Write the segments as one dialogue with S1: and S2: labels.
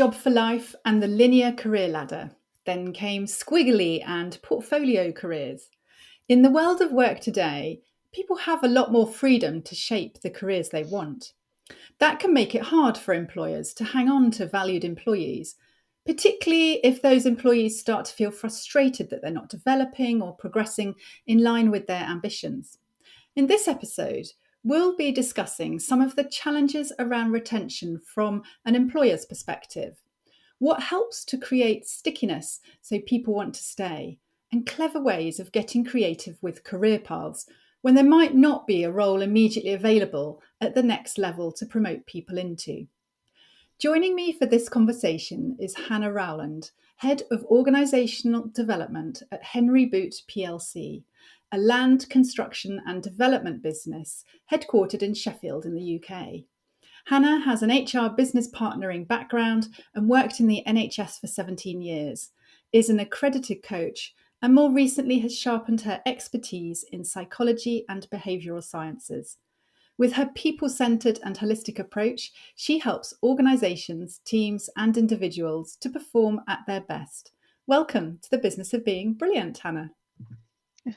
S1: job for life and the linear career ladder. Then came squiggly and portfolio careers. In the world of work today, people have a lot more freedom to shape the careers they want. That can make it hard for employers to hang on to valued employees, particularly if those employees start to feel frustrated that they're not developing or progressing in line with their ambitions. In this episode, we'll be discussing some of the challenges around retention from an employer's perspective, what helps to create stickiness so people want to stay, and clever ways of getting creative with career paths when there might not be a role immediately available at the next level to promote people into. Joining me for this conversation is Hannah Rowland, Head of Organisational Development at Henry Boot plc, a land construction and development business headquartered in Sheffield in the UK. Hannah has an HR business partnering background and worked in the NHS for 17 years, is an accredited coach, and more recently has sharpened her expertise in psychology and behavioural sciences. With her people-centred and holistic approach, she helps organisations, teams, and individuals to perform at their best. Welcome to the Business of Being Brilliant, Hannah.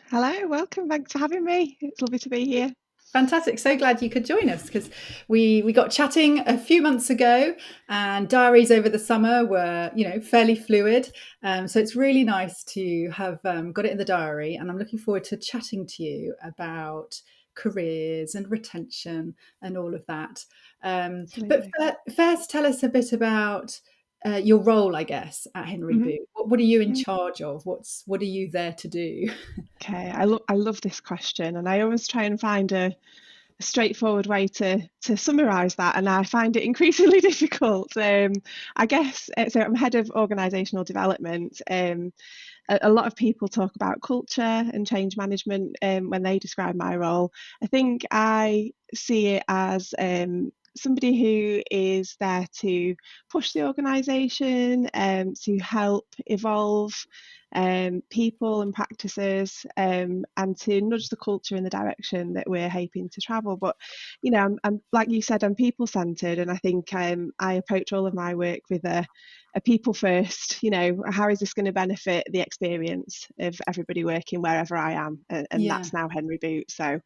S2: Hello, welcome. Thanks for having me. It's lovely to be here.
S1: Fantastic. So glad you could join us because we got chatting a few months ago and diaries over the summer were, fairly fluid. So it's really nice to have got it in the diary, and I'm looking forward to chatting to you about careers and retention and all of that. But first, tell us a bit about your role, I guess, at Henry Boot. What are you in charge of? What are you there to do?
S2: Okay, I love this question, and I always try and find a straightforward way to summarise that, and I find it increasingly difficult. I guess so. I'm head of organisational development. A lot of people talk about culture and change management when they describe my role. I think I see it as somebody who is there to push the organisation, to help evolve people and practices, and to nudge the culture in the direction that we're hoping to travel. But I'm like you said, I'm people centred, and I think I approach all of my work with a people first. How is this going to benefit the experience of everybody working wherever I am, and that's now Henry Boot. So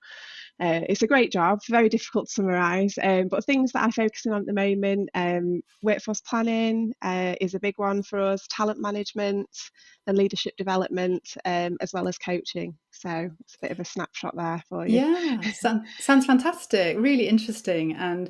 S2: it's a great job, very difficult to summarise, but things that I'm focusing on at the moment, workforce planning is a big one for us, talent management and leadership development, as well as coaching. So it's a bit of a snapshot there for you.
S1: Yeah, sounds fantastic, really interesting, and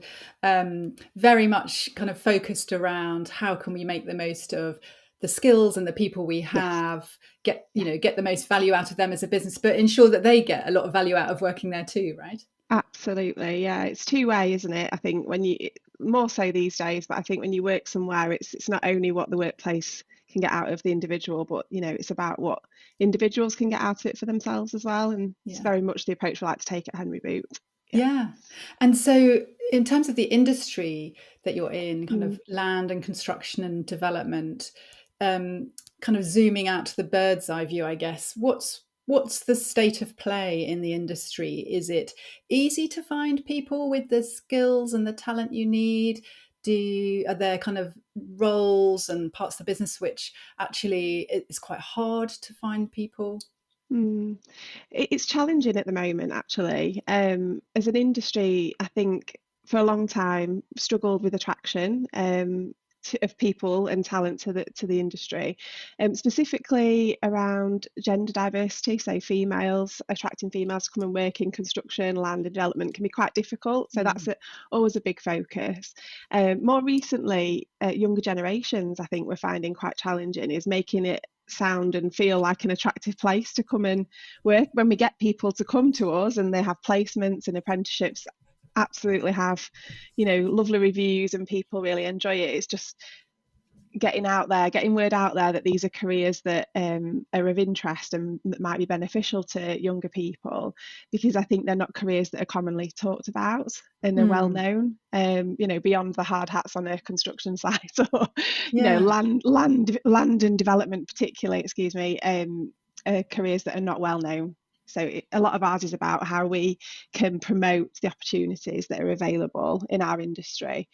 S1: very much kind of focused around how can we make the most of the skills and the people we have, get the most value out of them as a business, but ensure that they get a lot of value out of working there too, right?
S2: Absolutely, yeah. It's two-way, isn't it? I think when you, more so these days, but I think when you work somewhere, it's not only what the workplace can get out of the individual, but it's about what individuals can get out of it for themselves as well. And it's very much the approach we like to take at Henry Boot.
S1: Yeah. And so in terms of the industry that you're in, kind of land and construction and development, kind of zooming out to the bird's eye view, I guess, what's the state of play in the industry? Is it easy to find people with the skills and the talent you need? Are there kind of roles and parts of the business which actually it's quite hard to find people?
S2: It's challenging at the moment, actually. As an industry, I think for a long time struggled with attraction of people and talent to the industry, specifically around gender diversity. So attracting females to come and work in construction, land and development can be quite difficult. So that's always a big focus. More recently, younger generations, I think we're finding quite challenging, is making it sound and feel like an attractive place to come and work. When we get people to come to us and they have placements and apprenticeships, absolutely have lovely reviews and people really enjoy it. It's just getting word out there that these are careers that are of interest and that might be beneficial to younger people, because I think they're not careers that are commonly talked about and are well known, beyond the hard hats on a construction site or land and development particularly, careers that are not well known. So a lot of ours is about how we can promote the opportunities that are available in our industry.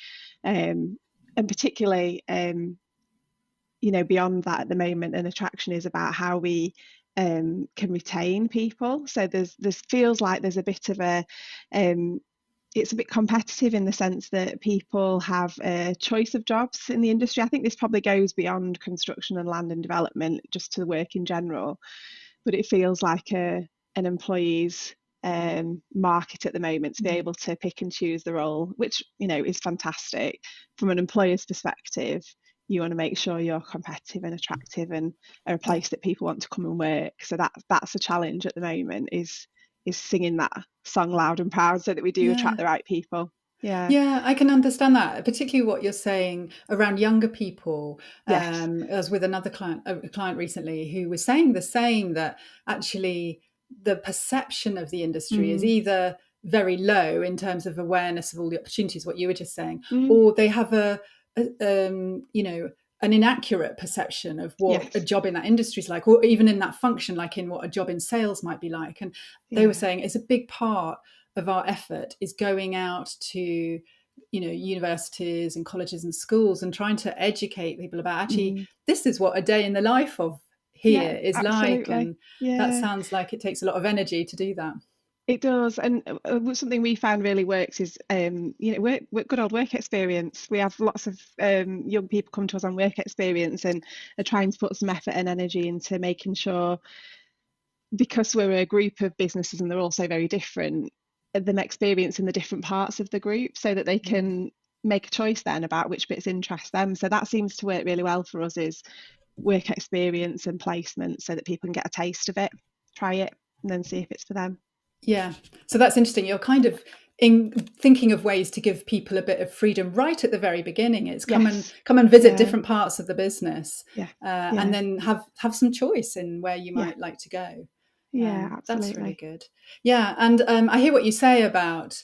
S2: and particularly beyond that at the moment, an attraction is about how we can retain people. So there's feels like there's a bit of a it's a bit competitive in the sense that people have a choice of jobs in the industry. I think this probably goes beyond construction and land and development, just to work in general, but it feels like an employee's market at the moment to be
S1: Mm.
S2: able to pick and choose the role, which is fantastic. From an employer's perspective, you want to make sure you're competitive and attractive and are a
S1: Yeah.
S2: place that people want to come and work. So that's a challenge at the moment, is singing that song loud and proud so that we do attract
S1: Yeah.
S2: the right people. Yeah.
S1: Yeah, I can understand that, particularly what you're saying around younger people.
S2: Yes.
S1: I was with another client recently who was saying the same, that actually the perception of the industry is
S2: Mm.
S1: either very low in terms of awareness of all the opportunities, what you were just saying,
S2: Mm.
S1: or they have an inaccurate perception of what a
S2: Yes.
S1: job in that industry is like, or even in that function, like in what a job in sales might be like. And they were
S2: Yeah.
S1: saying it's a big part of our effort is going out to universities and colleges and schools and trying to educate people about actually
S2: Mm.
S1: this is what a day in the life of
S2: Yeah,
S1: here is like.
S2: absolutely.
S1: And that
S2: Yeah.
S1: sounds like it takes a lot of energy to do that.
S2: It does, and something we found really works is, good old work experience. We have lots of young people come to us on work experience and are trying to put some effort and energy into making sure, because we're a group of businesses and they're all so very different, them experiencing the different parts of the group so that they
S1: Yeah.
S2: can make a choice then about which bits interest them. So that seems to work really well for us, is work experience and placement, so that people can get a taste of it, try it, and then see if it's for them.
S1: Yeah, so that's interesting. You're kind of in thinking of ways to give people a bit of freedom right at the very beginning. It's
S2: Yes.
S1: come and visit
S2: Yeah.
S1: different parts of the business,
S2: Yeah.
S1: and
S2: Yeah.
S1: then have some choice in where you
S2: Yeah.
S1: might like to go.
S2: Yeah,
S1: That's really
S2: absolutely.
S1: good. Yeah, and I hear what you say about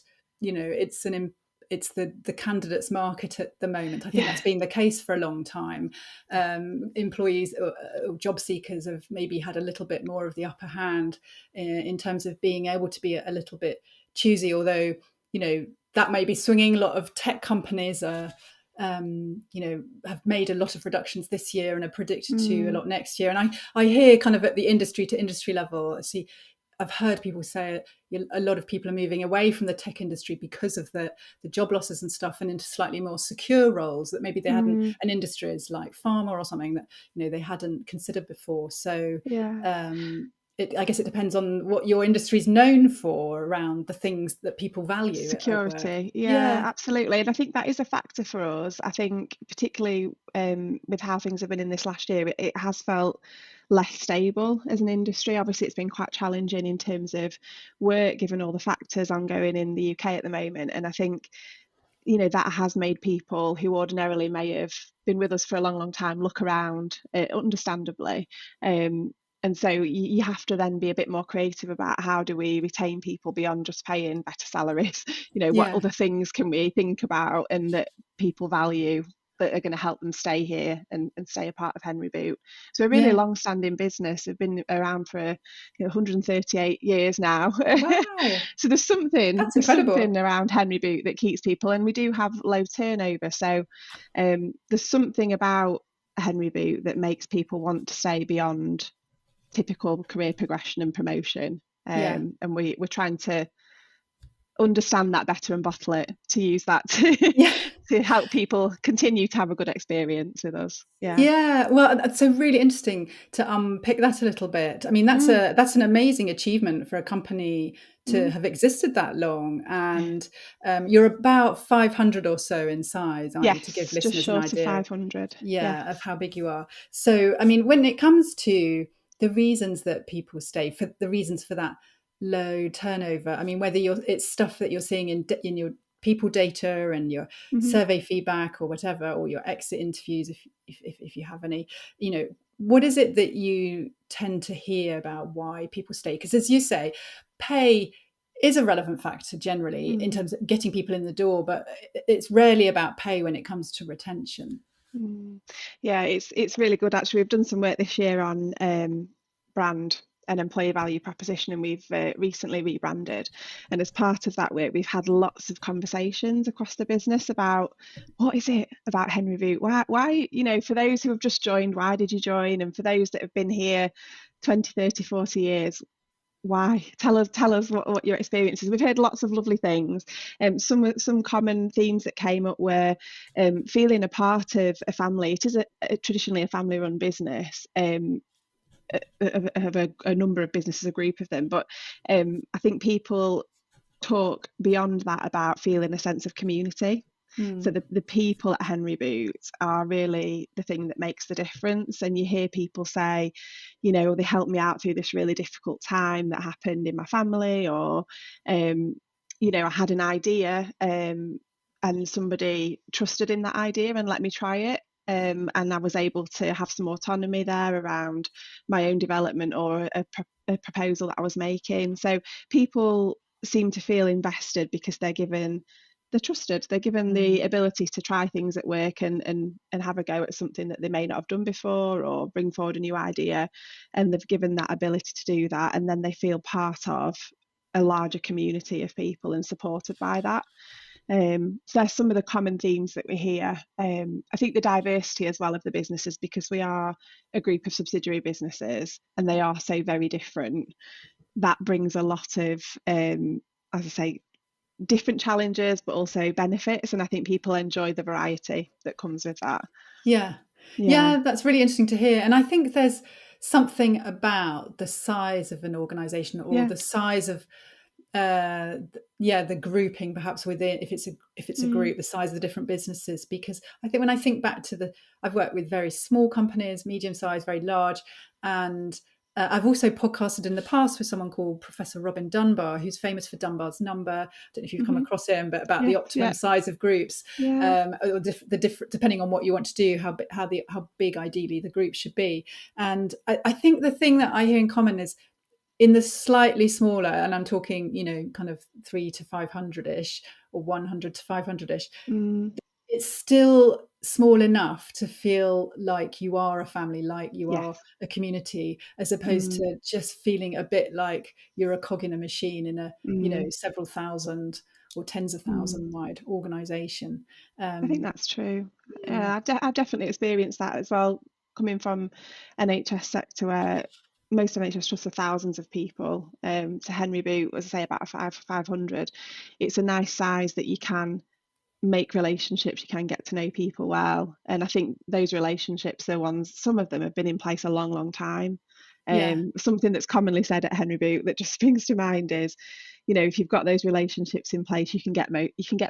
S1: it's the candidates market at the moment. I think
S2: Yeah.
S1: that's been the case for a long time. Employees or job seekers have maybe had a little bit more of the upper hand in terms of being able to be a little bit choosy. Although that may be swinging. A lot of tech companies are have made a lot of reductions this year and are predicted to a
S2: Mm.
S1: lot next year. And I hear kind of at the industry to industry level, I've heard people say a lot of people are moving away from the tech industry because of the job losses and stuff, and into slightly more secure roles that maybe they hadn't,
S2: Mm.
S1: an industries like pharma or something that they hadn't considered before. So
S2: Yeah.
S1: I guess it depends on what your industry is known for around the things that people value at work.
S2: Security. Yeah,
S1: Yeah,
S2: absolutely. And I think that is a factor for us. I think particularly with how things have been in this last year, it has felt less stable as an industry. Obviously, it's been quite challenging in terms of work, given all the factors ongoing in the UK at the moment. And I think that has made people who ordinarily may have been with us for a long, long time look around, understandably. Um, and so you have to then be a bit more creative about how do we retain people beyond just paying better salaries. What
S1: yeah,
S2: other things can we think about and that people value, that are going to help them stay here and stay a part of Henry Boot. So a really
S1: yeah.
S2: long-standing business. Have been around for 138 years now.
S1: Wow,
S2: So
S1: that's
S2: there's something
S1: incredible.
S2: around Henry Boot that keeps people, and we do have low turnover. So there's something about Henry Boot that makes people want to stay beyond typical career progression and promotion.
S1: Yeah.
S2: And we're trying to understand that better and bottle it to use that to
S1: Yeah.
S2: to help people continue to have a good experience with us. Yeah.
S1: Yeah, well, that's so really interesting to unpick that a little bit. I mean,
S2: Mm.
S1: that's an amazing achievement for a company to
S2: Mm.
S1: have existed that long.
S2: Yeah.
S1: And you're about 500 or so in size, aren't you? To give
S2: Yes, just
S1: listeners an
S2: short of
S1: idea,
S2: 500. Yeah.
S1: yeah, of how big you are. So, I mean, when it comes to the reasons that people stay, for the reasons for that low turnover, I mean, whether it's stuff that you're seeing in your people data and your
S2: Hmm.
S1: survey feedback or whatever, or your exit interviews, if you have any, what is it that you tend to hear about why people stay? Because as you say, pay is a relevant factor generally in
S2: Mm.
S1: terms of getting people in the door, but it's rarely about pay when it comes to retention.
S2: Mm. Yeah, it's really good actually. We've done some work this year on brand. an employee value proposition, and we've recently rebranded. And as part of that work, we've had lots of conversations across the business about what is it about Henry Boot? Why, for those who have just joined, why did you join? And for those that have been here 20, 30, 40 years, why? Tell us what your experience is. We've heard lots of lovely things. Some common themes that came up were feeling a part of a family. It is traditionally a family-run business. Of a number of businesses, a group of them, but I think people talk beyond that about feeling a sense of community. So the people at Henry Boot are really the thing that makes the difference. And you hear people say, they helped me out through this really difficult time that happened in my family, or I had an idea, and somebody trusted in that idea and let me try it. And I was able to have some autonomy there around my own development, or a proposal that I was making. So people seem to feel invested because they're trusted, they're given the ability to try things at work, and have a go at something that they may not have done before, or bring forward a new idea, and they've given that ability to do that, and then they feel part of a larger community of people and supported by that. So there's some of the common themes that we hear. I think the diversity as well of the businesses, because we are a group of subsidiary businesses and they are so very different, that brings a lot of, as I say, different challenges, but also benefits. And I think people enjoy the variety that comes with that.
S1: Yeah.
S2: Yeah.
S1: Yeah, that's really interesting to hear. And I think there's something about the size of an organization, or
S2: Yeah.
S1: the size of the grouping perhaps within, if it's a
S2: Mm.
S1: group, the size of the different businesses. Because I think when I think back to I've worked with very small companies, medium sized, very large, and I've also podcasted in the past with someone called Professor Robin Dunbar, who's famous for Dunbar's number. I don't know if you've come
S2: Mm-hmm.
S1: across him, but about the
S2: Yes.
S1: optimum
S2: Yeah.
S1: size of groups,
S2: Yeah.
S1: or the different, depending on what you want to do, how big ideally the group should be. And I think the thing that I hear in common is, in the slightly smaller, and I'm talking, kind of 3 to 500-ish, or 100 to 500-ish,
S2: Mm.
S1: it's still small enough to feel like you are a family, like you are
S2: Yes.
S1: a community, as opposed
S2: Mm.
S1: to just feeling a bit like you're a cog in a machine in a,
S2: Mm.
S1: several thousand or tens of
S2: Mm.
S1: thousand wide organization.
S2: I think that's true.
S1: Yeah,
S2: Yeah, I've definitely experienced that as well, coming from NHS sector where most NHS trusts are thousands of people. To Henry Boot, as I say, about 500. It's a nice size that you can make relationships, you can get to know people well. And I think those relationships are ones, some of them have been in place a long, long time.
S1: yeah,
S2: Something that's commonly said at Henry Boot that just springs to mind is, if you've got those relationships in place, you can get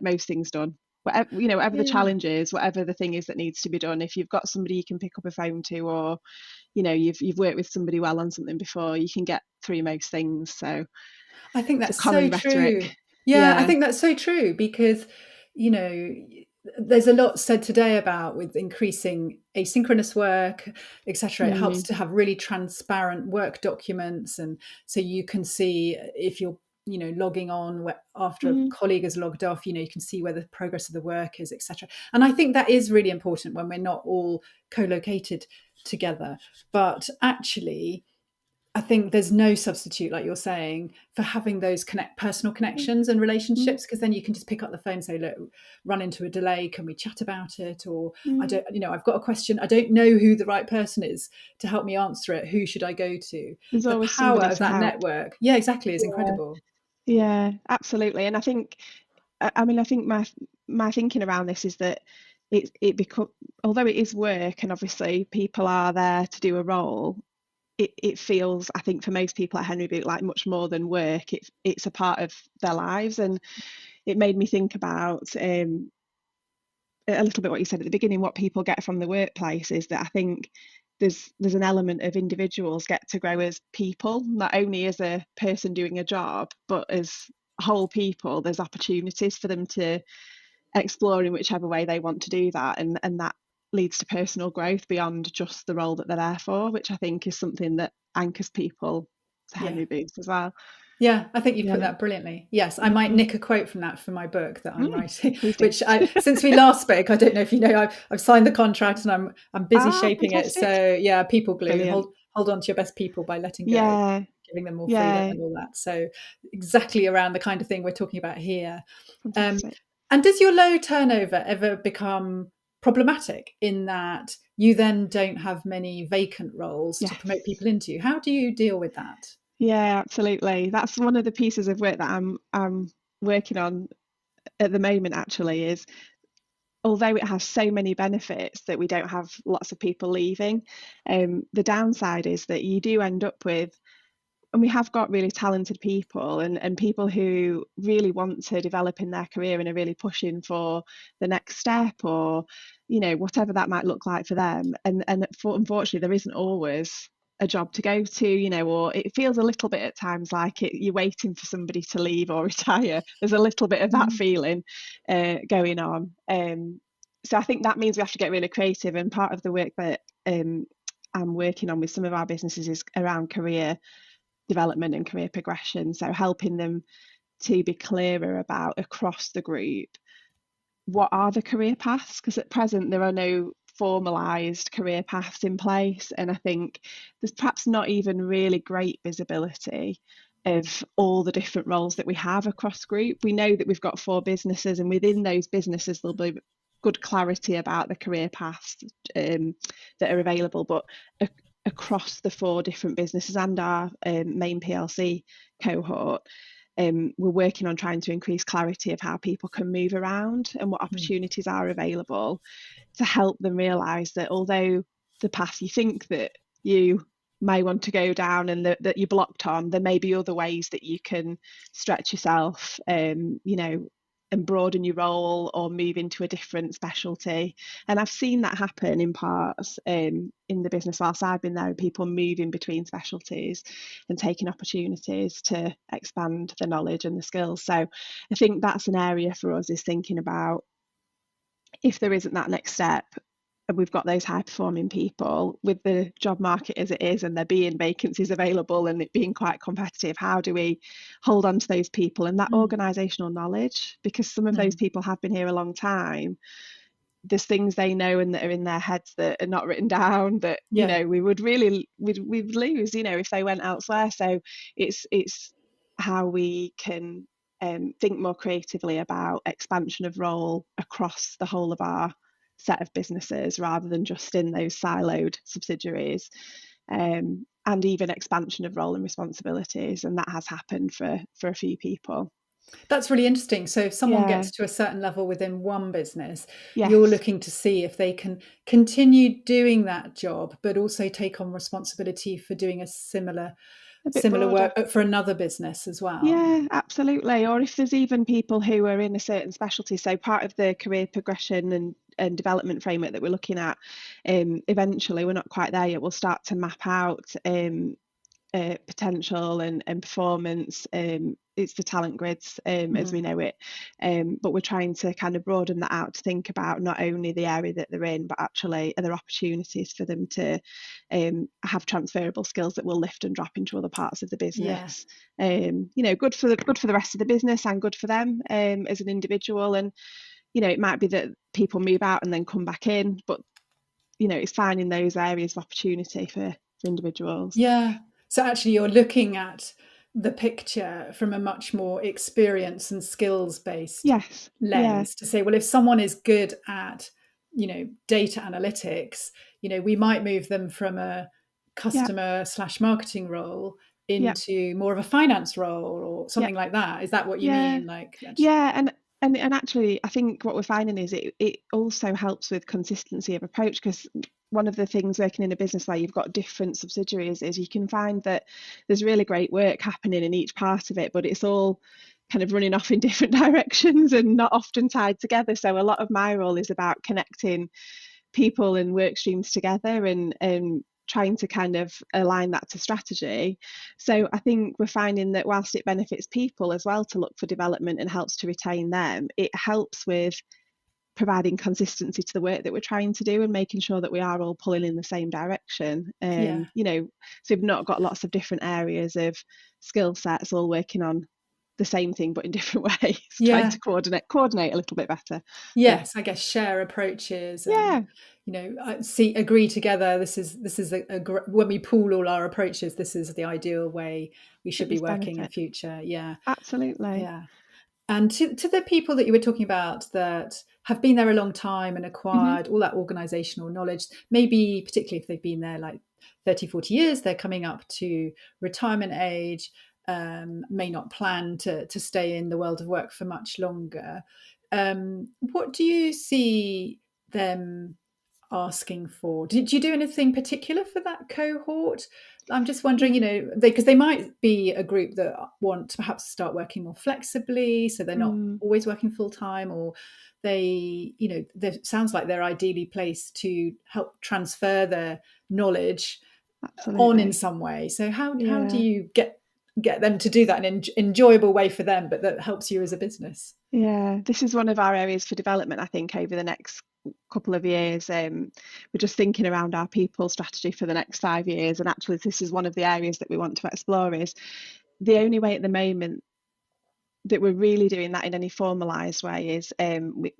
S2: most things done. Whatever the
S1: yeah.
S2: challenge is, whatever the thing is that needs to be done, if you've got somebody you can pick up a phone to, or you've worked with somebody well on something before, you can get through most things. So
S1: I think
S2: it's a
S1: that's so
S2: common
S1: true.
S2: rhetoric.
S1: Yeah, I
S2: Yeah.
S1: think that's so true, because, you know, there's a lot said today about, with increasing asynchronous work, etc. It helps
S2: Mm.
S1: to have really transparent work documents, and so you can see if you're, logging on after a
S2: Mm.
S1: colleague has logged off, you can see where the progress of the work is, etc. And I think that is really important when we're not all co-located together. But actually, I think there's no substitute, like you're saying, for having those personal connections and
S2: Mm.
S1: relationships, because then you can just pick up the phone and say, look, run into a delay, can we chat about it? Or I
S2: Mm.
S1: don't, I've got a question, I don't know who the right person is to help me answer it. Who should I go to?
S2: There's
S1: The
S2: always
S1: power
S2: somebody
S1: of
S2: to
S1: that
S2: help.
S1: network, yeah, exactly, is
S2: Yeah,
S1: incredible.
S2: yeah, absolutely. And I think, I think my thinking around this is that it become, although it is work, and obviously people are there to do a role, it feels, I think, for most people at Henry Boot, like much more than work. It's a part of their lives, and it made me think about, a little bit what you said at the beginning. What people get from the workplace is that I think there's an element of individuals get to grow as people, not only as a person doing a job, but as whole people. There's opportunities for them to explore in whichever way they want to do that, and that leads to personal growth beyond just the role that they're there for, which I think is something that anchors people to
S1: Yeah.
S2: Henry Boots as well.
S1: Yeah, I think you put
S2: Yeah.
S1: that brilliantly. Yes, I might
S2: Mm.
S1: nick a quote from that for my book that I'm writing,
S2: Please do.
S1: which since we last spoke, I don't know if you know, I've signed the contract and I'm busy
S2: Ah,
S1: shaping it.
S2: fantastic.
S1: So yeah, people glue,
S2: Brilliant.
S1: hold hold on to your best people by letting go,
S2: Yeah,
S1: giving them more freedom
S2: yeah,
S1: and all that. So exactly around the kind of thing we're talking about here. Um,
S2: fantastic.
S1: and does your low turnover ever become problematic in that you then don't have many vacant roles to promote
S2: Yes.
S1: people into? How do you deal with that?
S2: Yeah, absolutely. That's one of the pieces of work that I'm working on at the moment actually is although it has so many benefits that we don't have lots of people leaving, the downside is that you do end up with, and we have got really talented people and people who really want to develop in their career and are really pushing for the next step or whatever that might look like for them, and unfortunately there isn't always a job to go to, or it feels a little bit at times like you're waiting for somebody to leave or retire. There's a little bit of that
S1: Mm,
S2: feeling going on. So I think that means we have to get really creative, and part of the work that I'm working on with some of our businesses is around career development and career progression. So helping them to be clearer about across the group what are the career paths, because at present there are no formalized career paths in place, and I think there's perhaps not even really great visibility of all the different roles that we have across group. We know that we've got 4 businesses, and within those businesses there'll be good clarity about the career paths that are available, but across the 4 different businesses and our main PLC cohort, we're working on trying to increase clarity of how people can move around and what
S1: mm.
S2: opportunities are available to help them realise that although the path you think that you may want to go down and that you're blocked on, there may be other ways that you can stretch yourself, and broaden your role or move into a different specialty. And I've seen that happen in parts in the business whilst I've been there, people moving between specialties and taking opportunities to expand the knowledge and the skills. So I think that's an area for us, is thinking about if there isn't that next step and we've got those high performing people with the job market as it is and there being vacancies available and it being quite competitive, how do we hold on to those people and that
S1: Mm,
S2: organisational knowledge, because some of those
S1: mm.
S2: people have been here a long time. There's things they know and that are in their heads that are not written down that
S1: Yeah.
S2: we would really we'd lose if they went elsewhere. So it's how we can think more creatively about expansion of role across the whole of our set of businesses rather than just in those siloed subsidiaries, and even expansion of role and responsibilities, and that has happened for a few people.
S1: That's really interesting. So if someone
S2: Yeah.
S1: gets to a certain level within one business, you're
S2: Yes.
S1: looking to see if they can continue doing that job, but also take on responsibility for doing a similar
S2: A bit
S1: similar
S2: broader.
S1: work for another business as well.
S2: Yeah, absolutely. Or if there's even people who are in a certain specialty, so part of the career progression and development framework that we're looking at, eventually, we're not quite there yet, we'll start to map out potential and performance. It's the talent grids as we
S1: Mhm.
S2: know it, but we're trying to kind of broaden that out to think about not only the area that they're in, but actually are there opportunities for them to have transferable skills that will lift and drop into other parts of the
S1: Yeah.
S2: business. Good for the rest of the business and good for them as an individual. And it might be that people move out and then come back in, but it's finding those areas of opportunity for individuals.
S1: Yeah. So actually, you're looking at the picture from a much more experience and skills based
S2: Yes. Yeah.
S1: lens to say, well, if someone is good at, data analytics, we might move them from a
S2: Yeah.
S1: customer slash marketing role
S2: Yeah.
S1: into more of a finance role or
S2: Yeah.
S1: something like that. Is that what you
S2: Yeah.
S1: mean? Like,
S2: Yeah. And actually, I think what we're finding is it also helps with consistency of approach, because one of the things working in a business where you've got different subsidiaries is you can find that there's really great work happening in each part of it, but it's all kind of running off in different directions and not often tied together. So a lot of my role is about connecting people and work streams together and trying to kind of align that to strategy. So I think we're finding that whilst it benefits people as well to look for development and helps to retain them, it helps with providing consistency to the work that we're trying to do and making sure that we are all pulling in the same direction.
S1: yeah.
S2: So we've not got lots of different areas of skill sets all working on the same thing but in different ways, trying
S1: Yeah.
S2: to coordinate a little bit better. Yeah.
S1: Yes, I guess share approaches and
S2: Yeah,
S1: see agree together. This is when we pool all our approaches. This is the ideal way we
S2: that
S1: should be
S2: there's
S1: working in
S2: benefit.
S1: future. Yeah,
S2: Absolutely.
S1: yeah. And to the people that you were talking about that have been there a long time and
S2: Hmm.
S1: acquired all that organizational knowledge, maybe particularly if they've been there like 30, 40 years, they're coming up to retirement age, may not plan to stay in the world of work for much longer. What do you see them asking for? Did you do anything particular for that cohort? I'm just wondering, because they might be a group that want to perhaps start working more flexibly, so they're not
S2: Mm,
S1: always working full time, or sounds like they're ideally placed to help transfer their knowledge on in
S2: absolutely.
S1: some way. So how do
S2: Yeah.
S1: you get them to do that in an enjoyable way for them, but that helps you as a business?
S2: Yeah, this is one of our areas for development, I think, over the next couple of years. We're just thinking around our people strategy for the next 5 years, and actually, this is one of the areas that we want to explore. Is the only way at the moment that we're really doing that in any formalized way is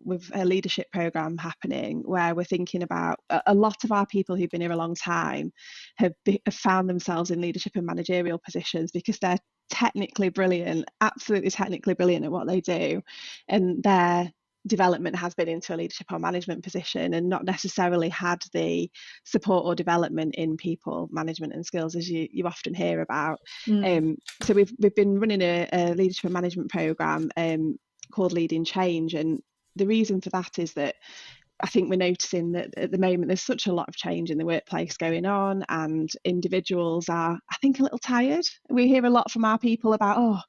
S2: with a leadership program happening where we're thinking about a lot of our people who've been here a long time have found themselves in leadership and managerial positions because they're technically brilliant, absolutely technically brilliant at what they do, and their development has been into a leadership or management position and not necessarily had the support or development in people management and skills as you often hear about.
S1: Mm,
S2: So we've been running a leadership and management program called Leading Change, and the reason for that is that I think we're noticing that at the moment there's such a lot of change in the workplace going on, and individuals are, I think, a little tired. We hear a lot from our people about, oh,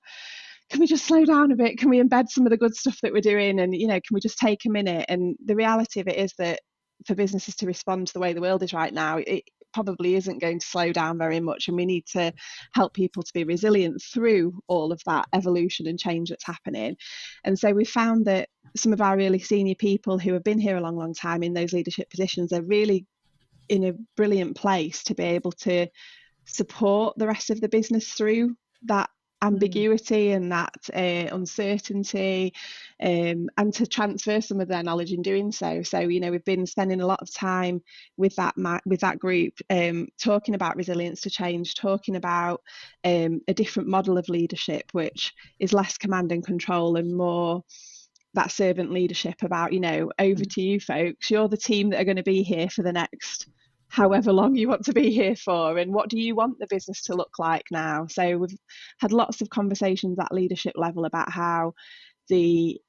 S2: can we just slow down a bit? Can we embed some of the good stuff that we're doing? And, can we just take a minute? And the reality of it is that for businesses to respond to the way the world is right now, it probably isn't going to slow down very much. And we need to help people to be resilient through all of that evolution and change that's happening. And so we found that some of our really senior people who have been here a long, long time in those leadership positions are really in a brilliant place to be able to support the rest of the business through that
S1: mm,
S2: ambiguity and that uncertainty, and to transfer some of their knowledge in doing so. So we've been spending a lot of time with that group, talking about resilience to change, talking about a different model of leadership which is less command and control and more that servant leadership about, over
S1: mm.
S2: to you folks, you're the team that are going to be here for the next however long you want to be here for, and what do you want the business to look like now. So we've had lots of conversations at leadership level about how the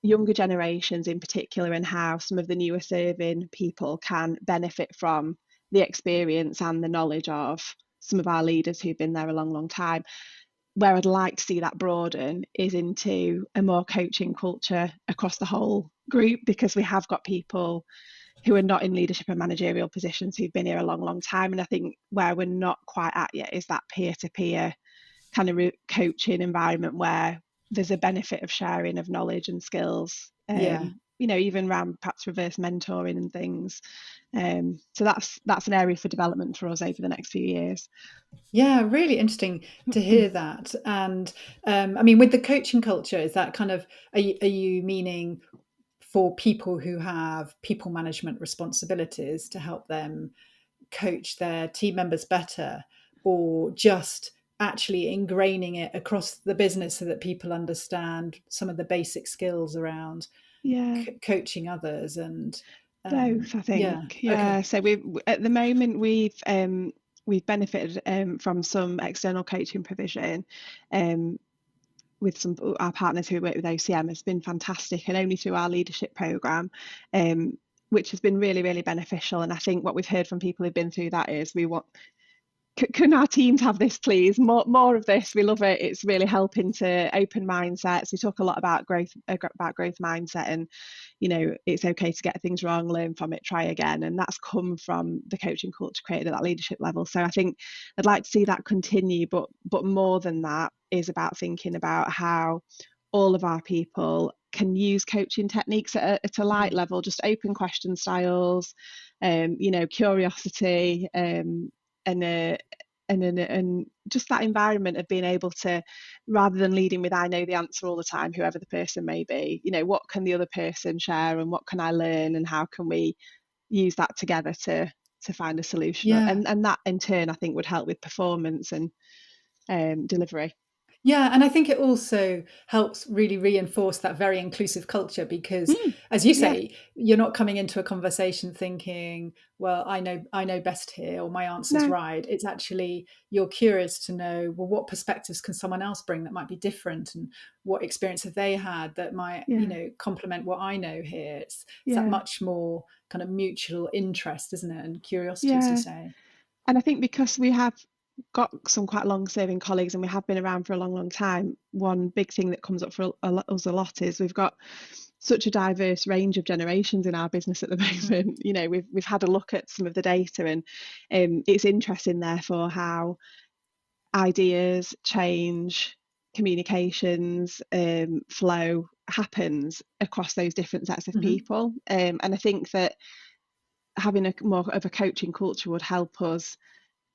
S2: younger generations in particular and how some of the newer serving people can benefit from the experience and the knowledge of some of our leaders who've been there a long, long time. Where I'd like to see that broaden is into a more coaching culture across the whole group, because we have got people who are not in leadership and managerial positions who've been here a long, long time. And I think where we're not quite at yet is that peer to peer kind of coaching environment where there's a benefit of sharing of knowledge and skills,
S1: Yeah.
S2: even around perhaps reverse mentoring and things. So that's an area for development for us over the next few years.
S1: Yeah, really interesting to hear that. And I mean, with the coaching culture, is that kind of, are you meaning for people who have people management responsibilities to help them coach their team members better, or just actually ingraining it across the business so that people understand some of the basic skills around
S2: Yeah.
S1: coaching others? And
S2: Both, I
S1: yeah,
S2: think.
S1: okay.
S2: Yeah. So we at the moment we've benefited from some external coaching provision, um, with some our partners who work with OCM has been fantastic, and only through our leadership program, which has been really, really beneficial. And I think what we've heard from people who've been through that is we want, can our teams have this, please? More of this. We love it. It's really helping to open mindsets. We talk a lot about growth mindset, and it's okay to get things wrong, learn from it, try again, and that's come from the coaching culture created at that leadership level. So I think I'd like to see that continue, but more than that is about thinking about how all of our people can use coaching techniques at a light
S1: Mm.
S2: level, just open question styles, curiosity, and and just that environment of being able to, rather than leading with I know the answer all the time, whoever the person may be, what can the other person share and what can I learn and how can we use that together to find a solution,
S1: Yeah.
S2: and that in turn I think would help with performance and delivery.
S1: Yeah, and I think it also helps really reinforce that very inclusive culture because,
S2: Mm,
S1: as you
S2: yeah,
S1: say, you're not coming into a conversation thinking, "Well, I know best here," or "My answer's
S2: no,
S1: right." It's actually you're curious to know, well, what perspectives can someone else bring that might be different, and what experience have they had that might,
S2: yeah,
S1: complement what I know here. It's that
S2: yeah,
S1: much more kind of mutual interest, isn't it, and curiosity, as you
S2: yeah.
S1: say.
S2: And I think because we have got some quite long serving colleagues and we have been around for a long, long time, one big thing that comes up for us a lot is we've got such a diverse range of generations in our business at the
S1: Mm.
S2: moment. We've had a look at some of the data, and it's interesting, therefore, how ideas, change, communications, flow happens across those different sets of
S1: Hmm.
S2: people. And I think that having a more of a coaching culture would help us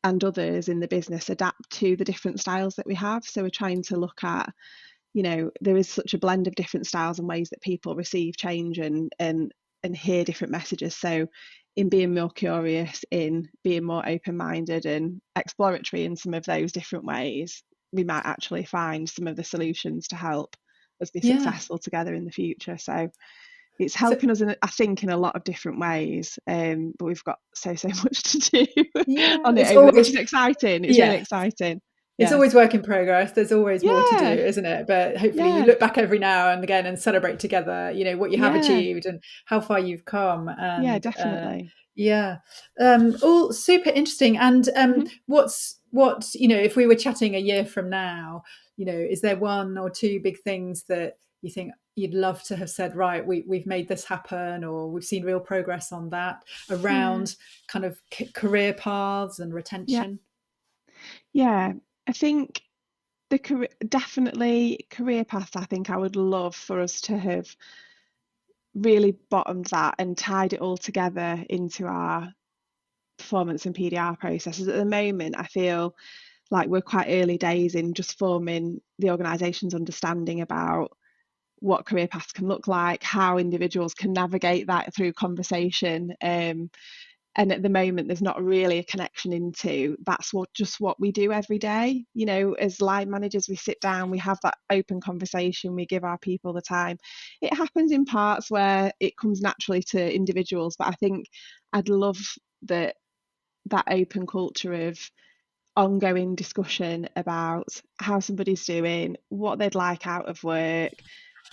S2: and others in the business adapt to the different styles that we have. So we're trying to look at, there is such a blend of different styles and ways that people receive change and hear different messages. So in being more curious, in being more open-minded and exploratory in some of those different ways, we might actually find some of the solutions to help us be
S1: Yeah.
S2: successful together in the future. So it's
S1: So
S2: helping us, I think, in a lot of different ways. But we've got so much to do
S1: yeah,
S2: on it
S1: it's
S2: over, which
S1: always
S2: is exciting. It's really
S1: yeah.
S2: exciting.
S1: It's
S2: Yeah,
S1: always work in progress. There's always more to do,
S2: yeah,
S1: isn't it? But hopefully you
S2: yeah,
S1: look back every now and again and celebrate together, what you have
S2: yeah,
S1: achieved and how far you've come.
S2: yeah,
S1: And
S2: definitely.
S1: yeah, all super interesting. And
S2: Hmm.
S1: if we were chatting a year from now, is there one or two big things that you think you'd love to have said, right, we've made this happen, or we've seen real progress on that
S2: Yeah,
S1: around kind of career paths and
S2: yeah,
S1: retention?
S2: yeah. I think the career, definitely career path. I think I would love for us to have really bottomed that and tied it all together into our performance and PDR processes. At the moment, I feel like we're quite early days in just forming the organisation's understanding about what career paths can look like, how individuals can navigate that through conversation. And at the moment, there's not really a connection into that's what we do every day. As line managers, we sit down, we have that open conversation, we give our people the time. It happens in parts where it comes naturally to individuals, but I think I'd love that open culture of ongoing discussion about how somebody's doing, what they'd like out of work,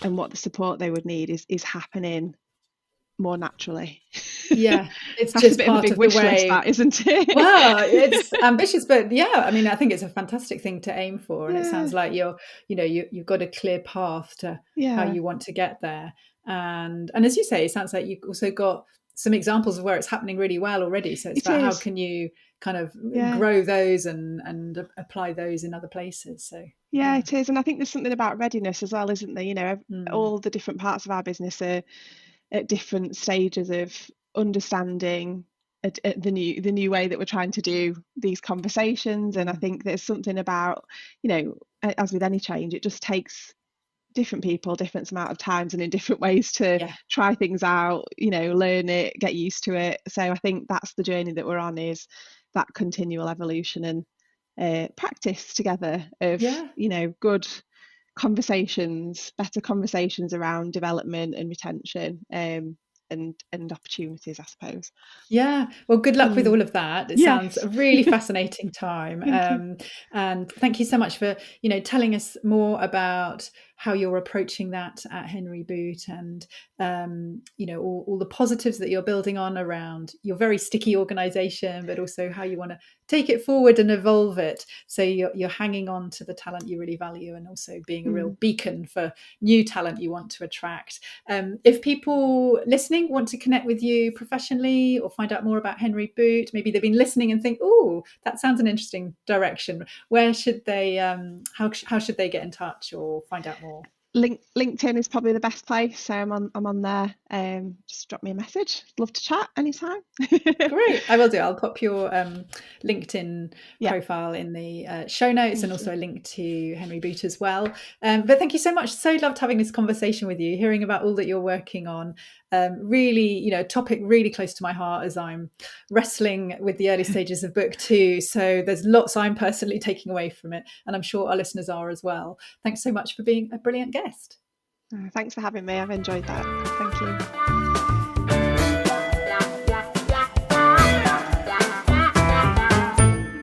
S2: and what the support they would need is happening more naturally.
S1: Yeah, it's
S2: That's a
S1: just
S2: bit of a
S1: part
S2: big
S1: of the
S2: wish list,
S1: way.
S2: that, isn't it?
S1: Well, it's ambitious, but yeah, I mean, I think it's a fantastic thing to aim for, and it
S2: Yeah,
S1: sounds like you've got a clear path to how
S2: yeah,
S1: you want to get there, and as you say, it sounds like you've also got some examples of where it's happening really well already. So it's
S2: it
S1: about how
S2: is.
S1: can you kind of
S2: Yeah,
S1: grow those and apply those in other places. So
S2: yeah,
S1: yeah.
S2: it is. And I think there's something about readiness as well, isn't there?
S1: Mm.
S2: All the different parts of our business are at different stages of understanding the new way that we're trying to do these conversations. And I
S1: Mm.
S2: think there's something about, as with any change, it just takes different people different amount of times and in different ways to
S1: Yeah.
S2: try things out, learn it, get used to it. So I think that's the journey that we're on, is that continual evolution and practice together of,
S1: Yeah.
S2: good conversations, better conversations around development and retention, and opportunities, I suppose.
S1: Yeah. Well, good luck with
S2: Mm.
S1: all of that. It sounds a
S2: Yes.
S1: really fascinating time.
S2: Thank you.
S1: And thank you so much for, telling us more about how you're approaching that at Henry Boot and, all the positives that you're building on around your very sticky organization, but also how you want to take it forward and evolve it. So you're hanging on to the talent you really value and also being a real
S2: Mm.
S1: beacon for new talent you want to attract. If people listening want to connect with you professionally or find out more about Henry Boot, maybe they've been listening and think, "Oh, that sounds an interesting direction." Where should they? How should they get in touch or find out more?
S2: LinkedIn is probably the best place. So I'm on there. Just drop me a message. Love to chat anytime.
S1: Great. I will do. I'll pop your LinkedIn
S2: Yeah,
S1: profile in the show notes, and
S2: thank you.
S1: also a link to Henry Boot as well. But thank you so much. So loved having this conversation with you, hearing about all that you're working on. Really, a topic really close to my heart as I'm wrestling with the early stages of book two. So there's lots I'm personally taking away from it, and I'm sure our listeners are as well. Thanks so much for being a brilliant guest.
S2: Thanks for having me. I've enjoyed that. Thank you.